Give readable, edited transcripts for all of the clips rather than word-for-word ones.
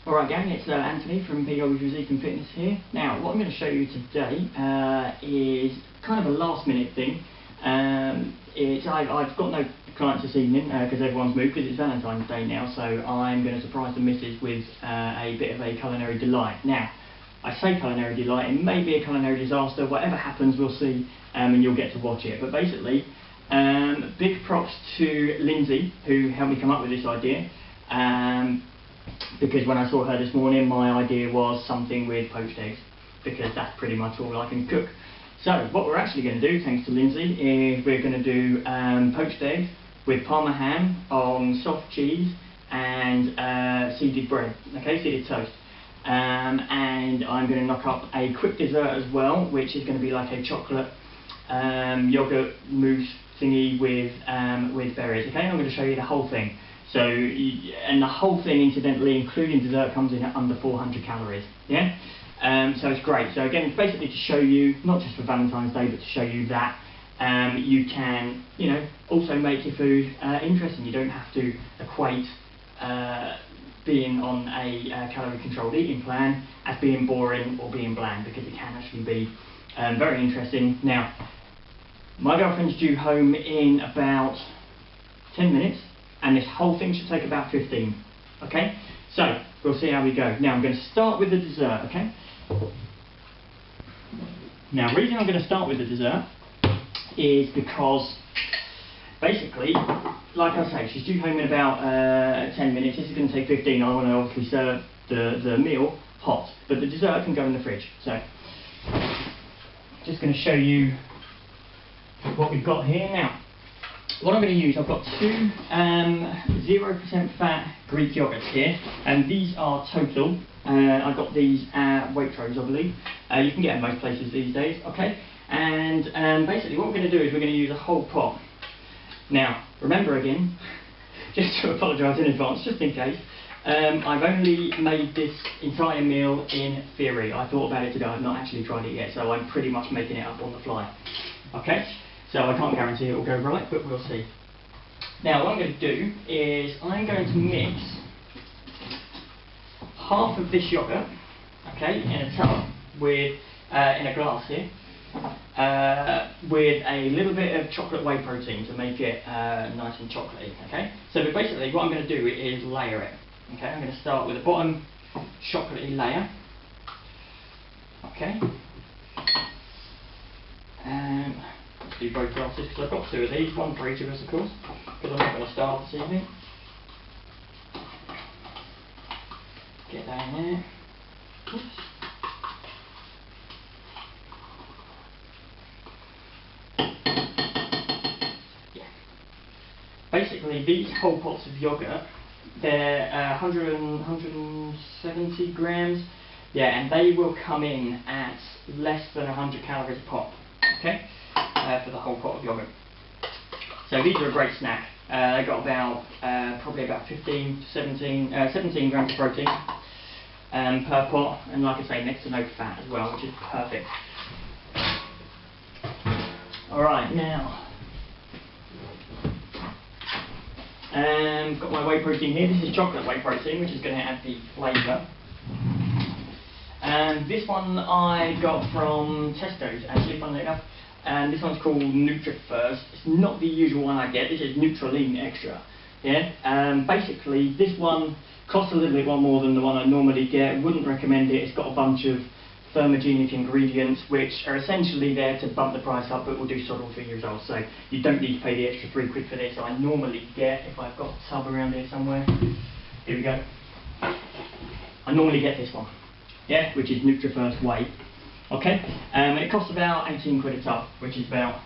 Alright gang, it's Anthony from PW Physique and Fitness here. Now, what I'm going to show you today is kind of a last minute thing. I've got no clients this evening because everyone's moved, because it's Valentine's Day now, so I'm going to surprise the missus with a bit of a culinary delight. Now, I say culinary delight, it may be a culinary disaster, whatever happens we'll see, and you'll get to watch it. But basically, big props to Lindsay, who helped me come up with this idea. Because when I saw her this morning, my idea was something with poached eggs, because that's pretty much all I can cook. So what we're actually going to do, thanks to Lindsay, is we're going to do poached eggs with parma ham on soft cheese and seeded bread, okay, seeded toast. And I'm going to knock up a quick dessert as well, which is going to be like a chocolate yogurt mousse thingy with berries, okay? And I'm going to show you the whole thing. So, and the whole thing, incidentally, including dessert, comes in at under 400 calories, yeah? So it's great. So again, it's basically to show you, not just for Valentine's Day, but to show you that you can, you know, also make your food interesting. You don't have to equate being on a calorie-controlled eating plan as being boring or being bland, because it can actually be very interesting. Now, my girlfriend's due home in about 10 minutes. And this whole thing should take about 15, okay? So, we'll see how we go. Now, I'm going to start with the dessert, okay? Now, the reason I'm going to start with the dessert is because, basically, like I say, she's due home in about 10 minutes. This is going to take 15. I want to obviously serve the meal hot, but the dessert can go in the fridge. So, just going to show you what we've got here now. What I'm going to use, I've got two 0% fat Greek yogurts here, and these are total. I got these at Waitrose, I believe. You can get in most places these days, okay? And basically what we're going to do is we're going to use a whole pot. Now, remember again, just to apologise in advance, just in case, I've only made this entire meal in theory. I thought about it today, I've not actually tried it yet, so I'm pretty much making it up on the fly, okay? So I can't guarantee it will go right, but we'll see. Now what I'm going to do is I'm going to mix half of this yogurt, okay, in a tub with, in a glass here, with a little bit of chocolate whey protein to make it nice and chocolatey, okay? So but basically what I'm going to do is layer it, okay? I'm going to start with the bottom chocolatey layer, okay? Do both glasses, because I've got two of these, one for each of us of course, because I'm not going to starve this evening. Get that in there. Oops. Yeah. Basically these whole pots of yogurt, they're 170 grams, yeah, and they will come in at less than 100 calories a pop, okay? For the whole pot of yogurt. So these are a great snack. They've got about probably about 15 to 17 grams of protein per pot, and like I say, next to no fat as well, which is perfect. Alright, now got my whey protein here. This is chocolate whey protein, which is going to add the flavour. And this one I got from Tesco's, actually, funnily enough. And this one's called NutriFirst. It's not the usual one I get. This is Nutrilean Extra. Yeah. Basically, this one costs a little bit more than the one I normally get. Wouldn't recommend it. It's got a bunch of thermogenic ingredients, which are essentially there to bump the price up, but will do sod all for your results. So you don't need to pay the extra £3 for this. I normally get, if I've got a tub around here somewhere. Here we go. I normally get this one. Yeah, which is NutriFirst Whey. Okay, and it costs about 18 quid a tub, which is about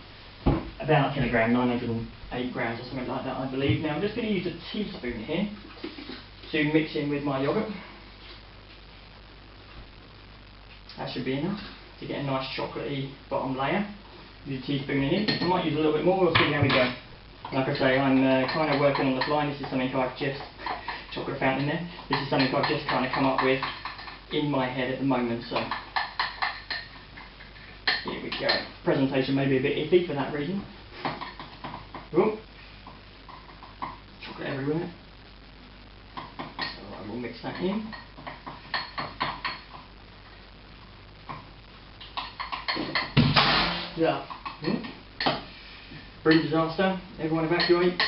a kilogram, 908 grams or something like that, I believe. Now I'm just going to use a teaspoon here to mix in with my yogurt. That should be enough to get a nice chocolatey bottom layer. Use a teaspoon in here. I might use a little bit more, we'll see how we go. Like I say, I'm kind of working on the fly. This is something I've just, chocolate fountain there, this is something I've just kind of come up with in my head at the moment, so. Here we go. Presentation may be a bit iffy for that reason. Ooh. Chocolate everywhere. So I will mix that in. So, breed disaster, everyone evacuate.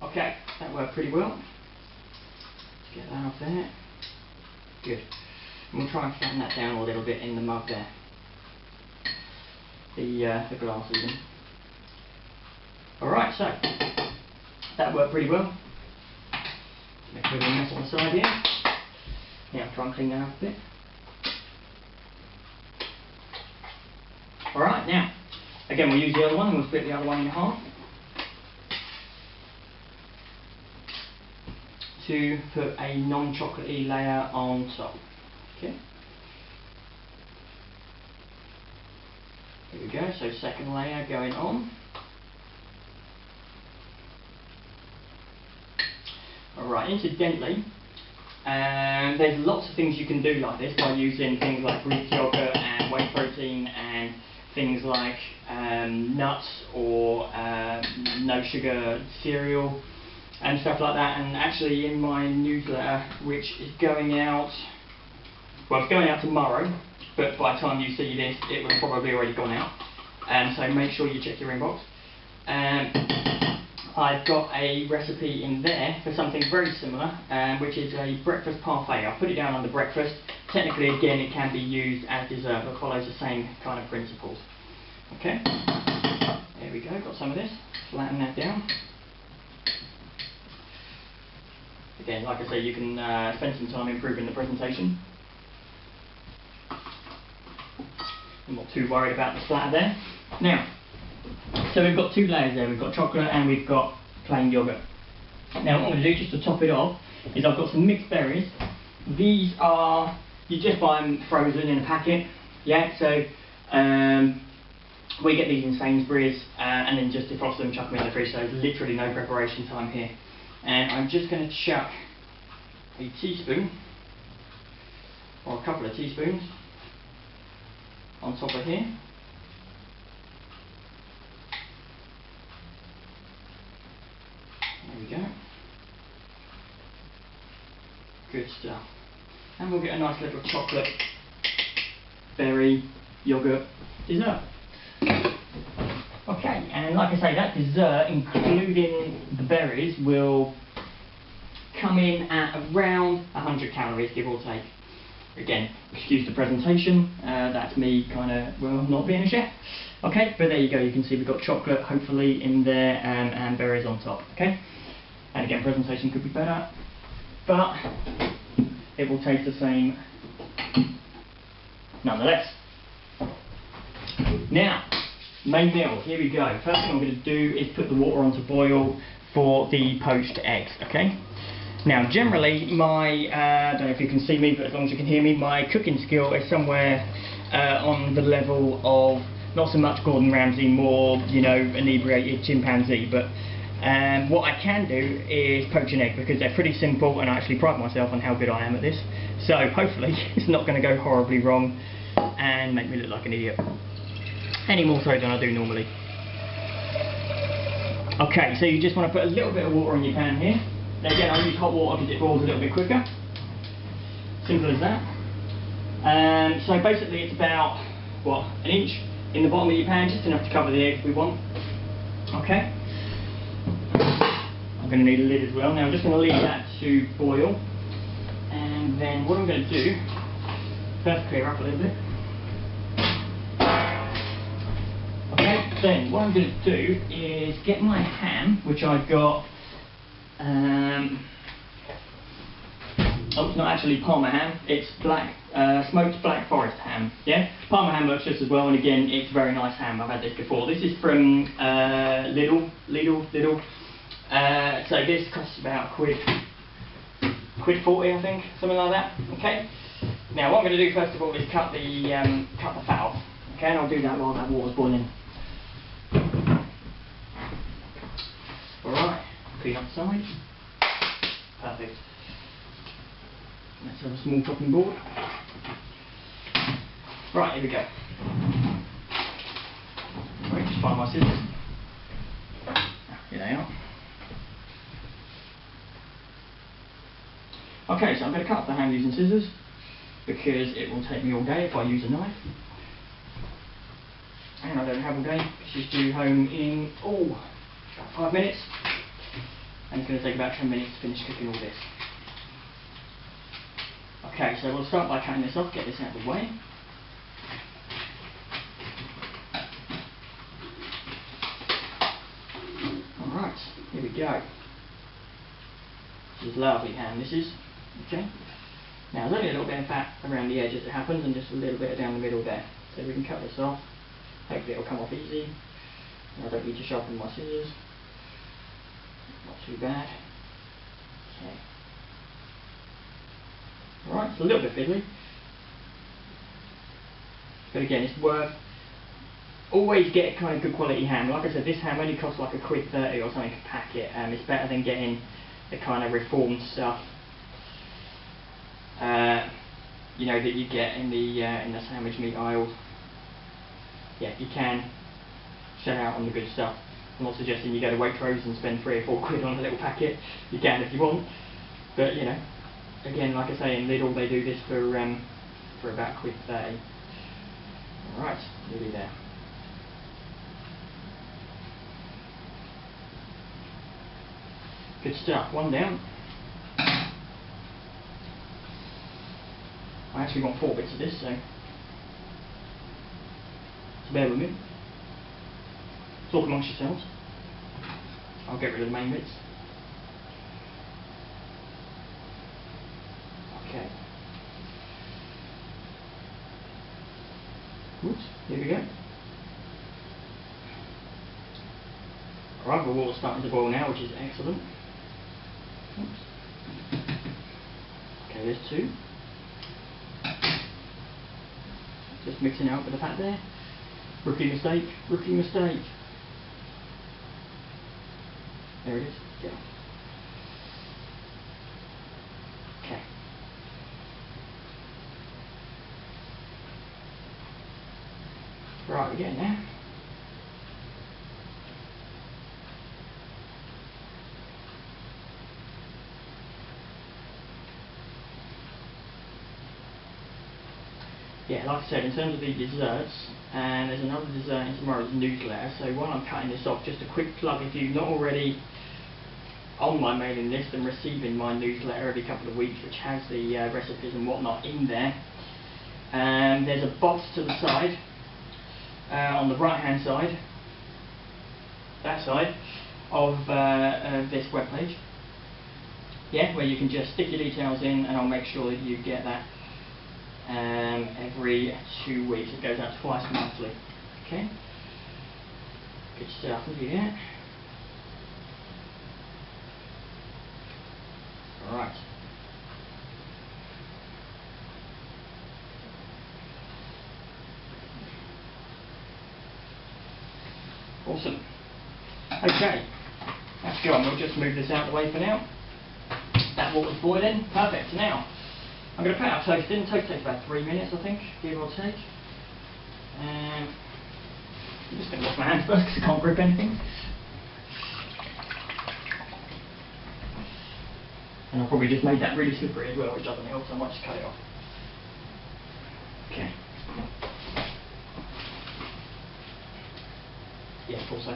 Okay, that worked pretty well. Let's get that off there. Good. And we'll try and flatten that down a little bit in the mug there. The glasses in. Alright, so that worked pretty well. Make a little mess on the side here. Yeah, I'll try and clean that up a bit. Alright, now, again we'll use the other one and we'll split the other one in half to put a non-chocolatey layer on top. Okay. Here we go, so second layer going on. Alright, incidentally, there's lots of things you can do like this by using things like Greek yogurt and whey protein and things like nuts or no sugar cereal and stuff like that. And actually in my newsletter, which is going out, well, it's going out tomorrow, but by the time you see this it will have probably already gone out, so make sure you check your inbox. I've got a recipe in there for something very similar, which is a breakfast parfait. I'll put it down under breakfast. Technically, again, it can be used as dessert, but follows the same kind of principles. Okay, there we go, got some of this. Flatten that down. Again, like I say, you can spend some time improving the presentation. I'm not too worried about the splatter there. Now, so we've got two layers there. We've got chocolate and we've got plain yogurt. Now what I'm going to do, just to top it off, is I've got some mixed berries. These are, you just buy them frozen in a packet. Yeah, so we get these in Sainsbury's and then just defrost them and chuck them in the fridge. So there's literally no preparation time here. And I'm just going to chuck a teaspoon or a couple of teaspoons on top of here. There we go. Good stuff. And we'll get a nice little chocolate, berry, yogurt dessert. Okay, and like I say, that dessert, including the berries, will come in at around 100 calories, give or take. Again, excuse the presentation, that's me kind of, well, not being a chef. Okay, but there you go, you can see we've got chocolate hopefully in there and berries on top. Okay, and again, presentation could be better, but it will taste the same nonetheless. Now, main meal, here we go. First thing I'm going to do is put the water on to boil for the poached eggs. Okay. Now, generally, my, I don't know if you can see me, but as long as you can hear me, my cooking skill is somewhere on the level of, not so much Gordon Ramsay, more, you know, inebriated chimpanzee, but what I can do is poach an egg, because they're pretty simple, and I actually pride myself on how good I am at this. So, hopefully, it's not going to go horribly wrong and make me look like an idiot. Any more so than I do normally. Okay, so you just want to put a little bit of water in your pan here. Now again, I use hot water because it boils a little bit quicker. Simple as that. So basically it's about, what, an inch in the bottom of your pan, just enough to cover the eggs we want. Okay. I'm going to need a lid as well. Now I'm just going to leave that to boil. And then what I'm going to do, first clear up a little bit. Okay, then what I'm going to do is get my ham, which I've got, oh, it's not actually Parma ham, it's black, smoked Black Forest ham. Yeah, Parma ham works just as well, and again, it's very nice ham. I've had this before. This is from Lidl. So this costs about £1.40, I think, something like that. Okay. Now what I'm going to do first of all is cut the fat off. Okay, and I'll do that while that water's boiling. Alright, clean up the side. Perfect. Let's have a small chopping board. Right, here we go. Right, just find my scissors. Here they are. Okay, so I'm going to cut up the ham using scissors. because it will take me all day if I use a knife. And I don't have all day. She's due home in about 5 minutes, and it's going to take about 10 minutes to finish cooking all this. Okay, so we'll start by cutting this off, get this out of the way. Alright, here we go. This is lovely ham, this is. Okay. Now there's only a little bit of fat around the edge as it happens, and just a little bit down the middle there. So we can cut this off. Hopefully it'll come off easy. I don't need to sharpen my scissors. Not too bad. Okay. Alright, it's a little bit fiddly. But again, it's worth always get kind of good quality ham. Like I said, this ham only costs like £1.30 or something a packet. It's better than getting the kind of reformed stuff you know, that you get in the sandwich meat aisle. Yeah, you can shell out on the good stuff. I'm not suggesting you go to Waitrose and spend £3 or £4 on a little packet. You can if you want, but you know, again, like I say, in Lidl they do this for about £1.30. Alright, nearly there. Good stuff, one down. I actually want 4 bits of this, so bear with me. Talk amongst yourselves. I'll get rid of the main bits. Okay. Oops, here we go. Alright, the water's starting to boil now, which is excellent. Oops. Okay, there's 2. Just mixing out with the fat there. Rookie mistake, rookie mistake. There it is. Yeah. Okay. Right, we're getting there. Yeah, like I said, in terms of the desserts, and there's another dessert in tomorrow's newsletter, so while I'm cutting this off, just a quick plug, if you're not already on my mailing list and receiving my newsletter every couple of weeks, which has the recipes and whatnot in there, there's a box to the side, on the right hand side, that side, of this webpage, yeah, where you can just stick your details in and I'll make sure that you get that every 2 weeks. It goes out twice monthly. Okay. Good stuff. Look at that. Alright. Awesome. Okay. That's gone. We'll just move this out of the way for now. That water's boiling. Perfect. Now, I'm going to put our toast in. Toast takes about 3 minutes, I think, give or take. I'm just going to wash my hands first because I can't grip anything. And I've probably just made that really slippery as well, which doesn't help, so I might just cut it off. Okay. Yeah, I thought so.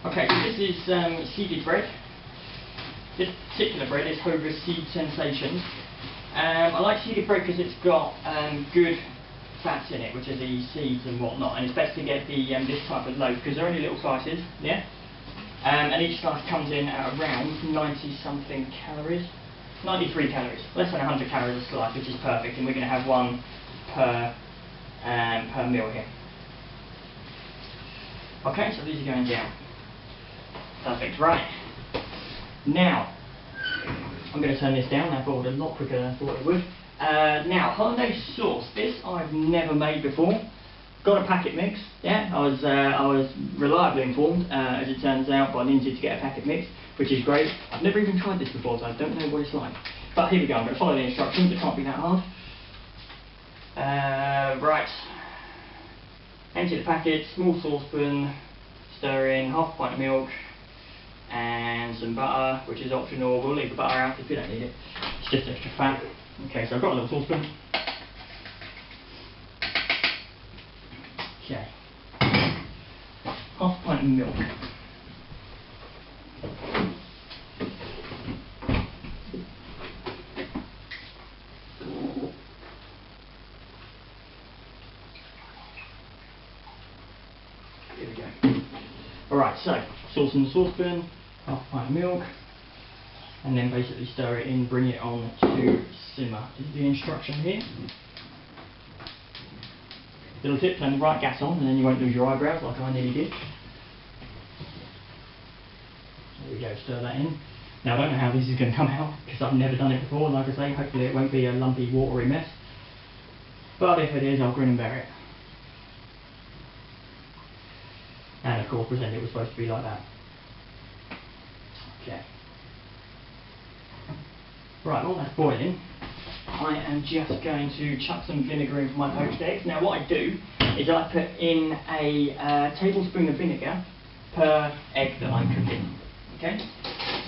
Okay, so this is seeded bread. This particular bread is Hover Seed Sensations. I like seeded bread because it's got good fats in it, which are the seeds and whatnot, and it's best to get the this type of loaf because they're only little slices, yeah. And each slice comes in at around 90-something calories, 93 calories, less than 100 calories a slice, which is perfect, and we're going to have one per meal here. Okay, so these are going down. Perfect, right. Now, I'm going to turn this down. That boiled a lot quicker than I thought it would. Now, hollandaise sauce. This I've never made before. Got a packet mix. Yeah, I was reliably informed, as it turns out, by Lindsay to get a packet mix, which is great. I've never even tried this before, so I don't know what it's like. But here we go. I'm going to follow the instructions. It can't be that hard. Right. Empty the packet. Small saucepan. Stir in half a pint of milk. And and some butter, which is optional. We'll leave the butter out if you don't need it. It's just extra fat. Okay, so I've got a little saucepan. Okay. Half a pint of milk. Here we go. Alright, so sauce in the saucepan, half a pint of milk, and then basically stir it in, bring it on to simmer. This is the instruction here. Little tip, turn the right gas on and then you won't lose your eyebrows like I nearly did. There we go, stir that in. Now I don't know how this is going to come out because I've never done it before. Like I say, hopefully it won't be a lumpy, watery mess. But if it is, I'll grin and bear it. And of course pretend it was supposed to be like that. Okay. Right, while that's boiling, I am just going to chuck some vinegar in for my poached eggs. Now what I do is I put in a tablespoon of vinegar per egg that I'm cooking. Okay?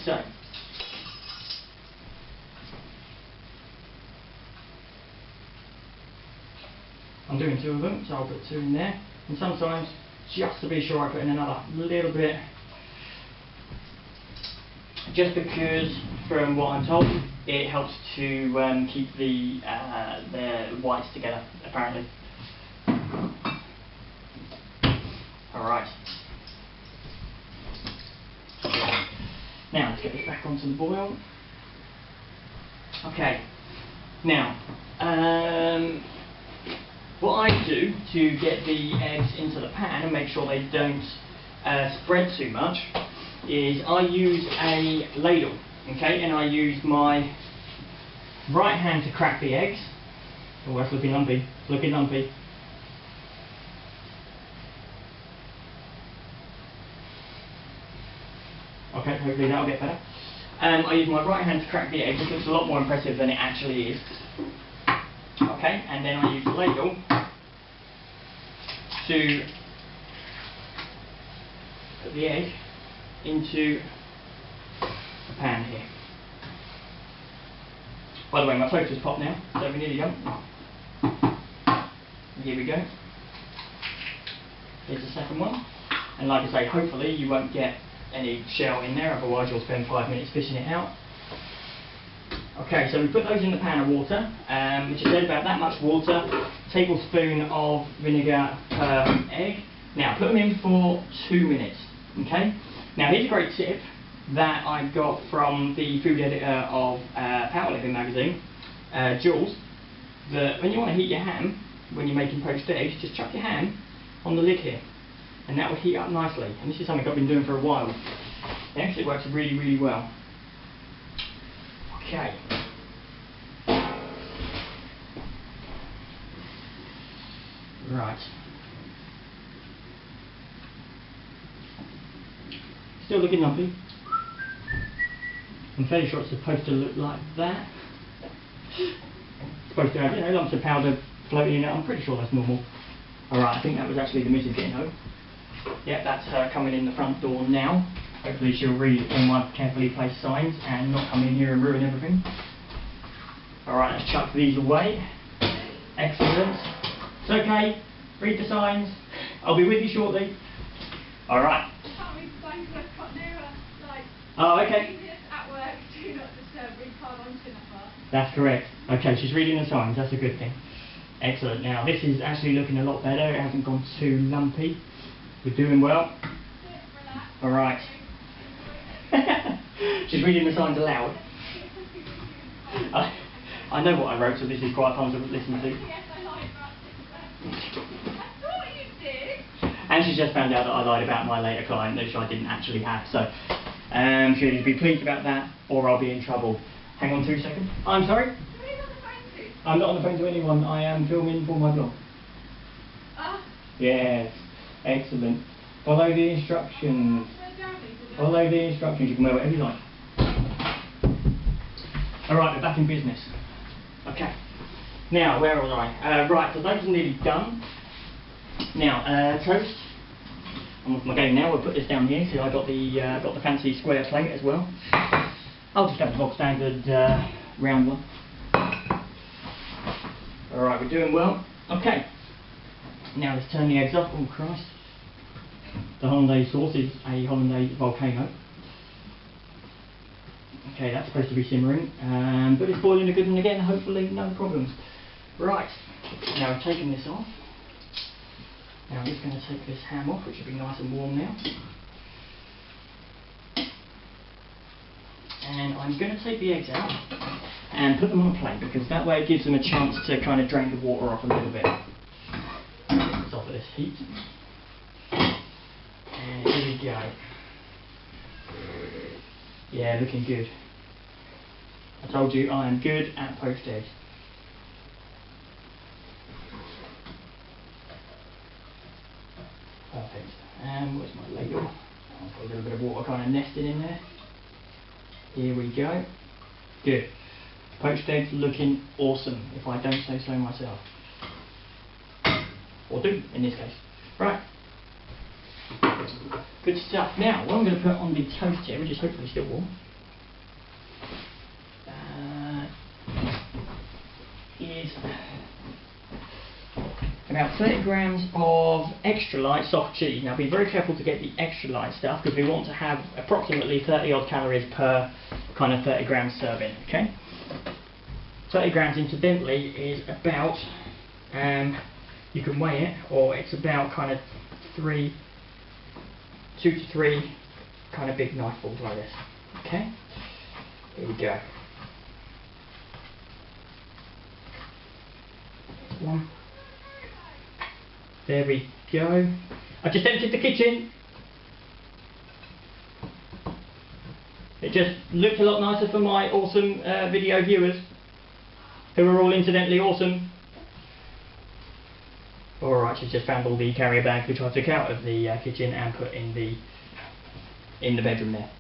So, I'm doing 2 of them, so I'll put 2 in there. And sometimes, just to be sure, I put in another little bit. Just because, from what I'm told, it helps to keep the whites together, apparently. Alright. Now, let's get this back onto the boil. Okay. Now, what I do to get the eggs into the pan and make sure they don't spread too much is I use a ladle, okay, and I use my right hand to crack the eggs. Oh, that's looking lumpy, it's looking lumpy. Okay, hopefully that'll get better. I use my right hand to crack the eggs. It looks a lot more impressive than it actually is. Okay, and then I use the ladle to put the egg into the pan here. By the way, my toaster's popped now, so we're nearly done. Here we go. Here's the second one. And like I say, hopefully you won't get any shell in there, otherwise you'll spend 5 minutes fishing it out. Okay, so we put those in the pan of water, which is about that much water, tablespoon of vinegar per egg. Now put them in for 2 minutes, okay? Now here's a great tip that I got from the food editor of Power Living magazine, Jules, that when you want to heat your ham, when you're making poached eggs, just chuck your ham on the lid here, and that will heat up nicely. And this is something I've been doing for a while. It actually works really, really well. Okay. Right. Still looking lumpy. I'm fairly sure it's supposed to look like that. It's supposed to have, you know, lumps of powder floating in it. I'm pretty sure that's normal. Alright, I think that was actually the missus getting home. Yeah, that's her coming in the front door now. Hopefully she'll read all my carefully placed signs and not come in here and ruin everything. Alright, let's chuck these away. Excellent. It's okay. Read the signs. I'll be with you shortly. Alright. Oh, okay. That's correct. Okay, she's reading the signs. That's a good thing. Excellent. Now, this is actually looking a lot better. It hasn't gone too lumpy. We're doing well. Alright. She's reading the signs aloud. I know what I wrote, so this is quite fun to listen to. Yes, I lied about it. I thought you did. And she's just found out that I lied about my later client, which I didn't actually have. So she'll either be pleased about that, or I'll be in trouble. Hang on 2 seconds. I'm sorry? Who are you on the phone to? I'm not on the phone to anyone. I am filming for my blog. Ah. Yes. Excellent. Follow the instructions. Follow the instructions. You can wear whatever you like. Alright, we're back in business. Okay. Now, where was I? Right, so those are nearly done. Now, toast. I'm off my game now. We'll put this down here. See, I got the fancy square plate as well. I'll just have the bog standard round one. Alright, we're doing well. Okay. Now let's turn the eggs up. Oh Christ. The hollandaise sauce is a hollandaise volcano. Okay, that's supposed to be simmering, but it's boiling a good one again, hopefully no problems. Right, now I've taken this off. Now I'm just going to take this ham off, which should be nice and warm now. And I'm going to take the eggs out and put them on a plate, because that way it gives them a chance to kind of drain the water off a little bit. It's off of this heat. And here we go. Yeah, looking good. I told you I am good at poached eggs. Perfect. And where's my ladle? I've got a little bit of water kind of nested in there. Here we go. Good. Poached eggs looking awesome, if I don't say so myself. Or do, in this case. Right. Good stuff. Now, what I'm going to put on the toast here, which is hopefully still warm, is about 30 grams of extra light soft cheese. Now, be very careful to get the extra light stuff, because we want to have approximately 30 odd calories per kind of 30 grams serving. Okay. 30 grams, incidentally, is about, you can weigh it, or it's about kind of 2 to 3 kind of big knifells like this. Okay, here we go. One. There we go. I just emptied the kitchen. It just looked a lot nicer for my awesome video viewers, who are all incidentally awesome. Alright, she's just found all the carrier bags which I took out of the kitchen and put in the bedroom there.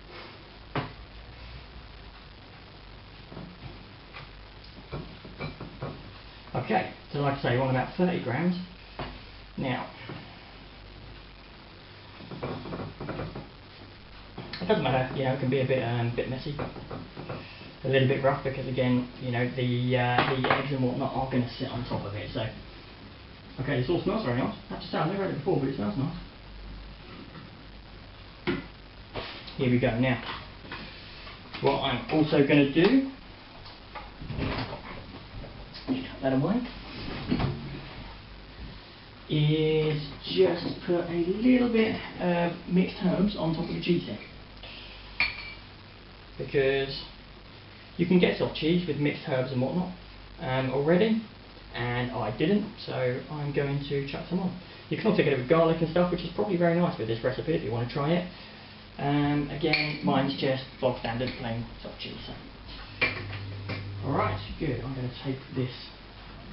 Okay, so like I say, you want about 30 grams. Now, it doesn't matter, you know, it can be a bit messy, a little bit rough, because again, you know, the eggs and whatnot are going to sit on top of it. So, okay, this all smells very nice. I have to say, I've never had it before, but it smells nice. Here we go. Now, what I'm also going to do, cut that away, is just put a little bit of mixed herbs on top of the cheese here. Because you can get soft cheese with mixed herbs and whatnot already, and I didn't, so I'm going to chuck some on. You can also get it with garlic and stuff, which is probably very nice with this recipe if you want to try it. Again, mine's just bog standard plain soft cheese. So. Alright, good. I'm going to take this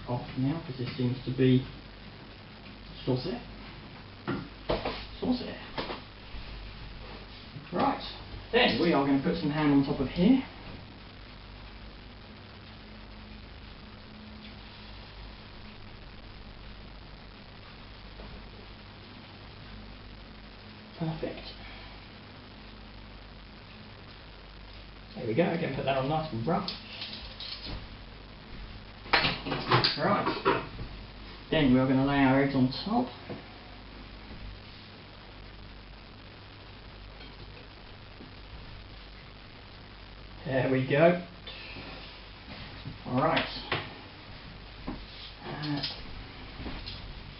off now, because this seems to be saucy. Saucy. Right, then we are going to put some ham on top of here. Perfect. There we go, again put that on nice and rough. Right, then we're going to lay our eggs on top. There we go. Alright.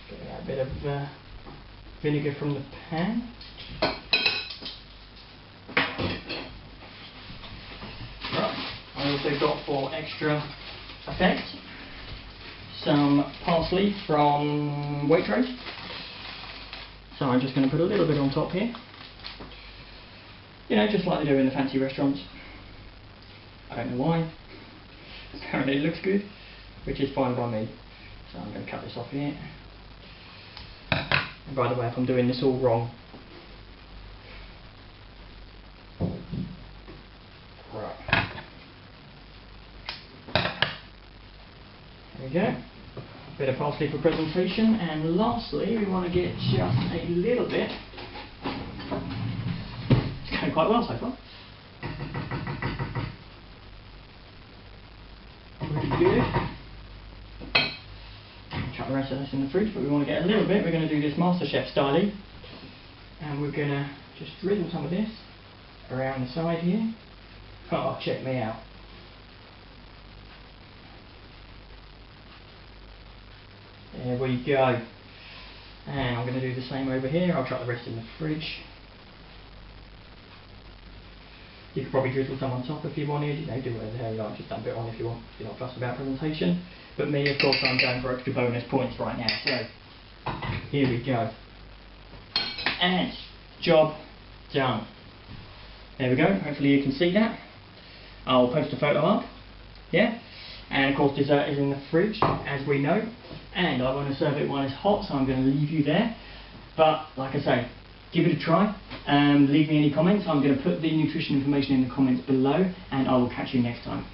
Get a bit of vinegar from the pan. Right. I also got, for extra effect, some parsley from Waitrose. So I'm just going to put a little bit on top here. You know, just like they do in the fancy restaurants. I don't know why. Apparently it looks good, which is fine by me. So I'm going to cut this off here. And by the way, if I'm doing this all wrong, right. There we go. A bit of parsley for presentation, and lastly, we want to get just a little bit quite well so far. Really good. Chuck the rest of this in the fridge, but we want to get a little bit. We're going to do this MasterChef style, and we're going to just drizzle some of this around the side here. Oh, check me out. There we go. And I'm going to do the same over here. I'll chuck the rest in the fridge. You could probably drizzle some on top if you wanted. You know, do whatever the hell you like. Just dump it on if you want. If you're not fussed about presentation. But me, of course, I'm going for extra bonus points right now. So here we go. And job done. There we go. Hopefully you can see that. I'll post a photo up. Yeah. And of course dessert is in the fridge, as we know, and I want to serve it while it's hot, so I'm going to leave you there. But like I say, give it a try, leave me any comments. I'm going to put the nutrition information in the comments below, and I will catch you next time.